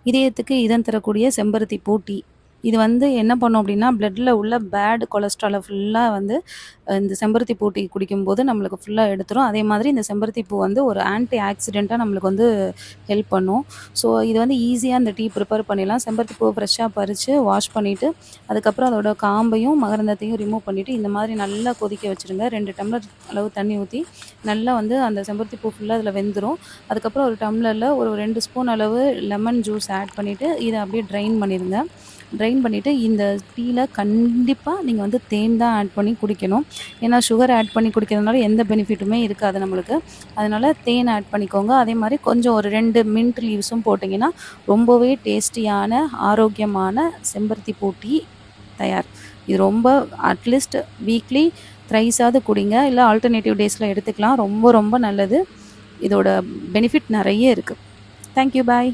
இதயத்துக்கு இதம் தரக்கூடிய செம்பருத்தி பூ டீ. இது வந்து என்ன பண்ணும் அப்படின்னா, பிளட்ல உள்ள பேட் கொலஸ்ட்ரால ஃபுல்லா வந்து இந்த செம்பருத்தி பூ டீ குடிக்கும்போது நம்மளுக்கு ஃபுல்லா எடுத்துரும். அதே மாதிரி இந்த செம்பருத்தி பூ வந்து ஒரு ஆன்டி ஆக்ஸிடென்ட்டா நம்மளுக்கு வந்து ஹெல்ப் பண்ணும். ஸோ இது வந்து ஈஸியா இந்த டீ ப்ரிப்பேர் பண்ணிடலாம். செம்பருத்தி பூவ ஃப்ரெஷ்ஷா பறிச்சு வாஷ் பண்ணிட்டு, அதுக்கப்புறம் அதோட காம்பையும், மகரந்தத்தையும் ரிமூவ் பண்ணிட்டு, இந்த மாதிரி நல்லா கொதிக்க வச்சுருங்க. 2 டம்ளர் அளவு தண்ணி ஊத்தி, நல்லா வந்து அந்த செம்பருத்தி பூ ஃபுல்லா அதில வெந்துரும். அதுக்கப்புறம் ஒரு டம்ளர்ல ஒரு 2 ஸ்பூன் அளவு லெமன் ஜூஸ் ஆட் பண்ணிட்டு, இத அப்படியே ட்ரைன் பண்ணிருங்க. ட்ரைன் பண்ணிவிட்டு இந்த டீல கண்டிப்பா நீங்க வந்து தேன் தான் ஆட் பண்ணி குடிக்கணும். ஏன்னா சுகர் ஆட் பண்ணி குடிக்கிறதுனால எந்த பெனிஃபிட்டுமே இருக்காது நம்மளுக்கு. அதனால தேன் ஆட் பண்ணிக்கோங்க. அதே மாரி கொஞ்சம் ஒரு 2 மின்ட் லீவ்ஸும் போட்டிங்கன்னா, ரொம்பவே டேஸ்டியான, ஆரோக்கியமான செம்பருத்தி பூ டீ தயார். இது ரொம்ப அட்லீஸ்ட் வீக்லி த்ரைஸாவது குடிங்க. இல்ல ஆல்டர்னேட்டிவ் டேஸ்ல எடுத்துக்கலாம். ரொம்ப ரொம்ப நல்லது. இதோட பெனிஃபிட் நெறைய இருக்கு. Thank you. பாய்.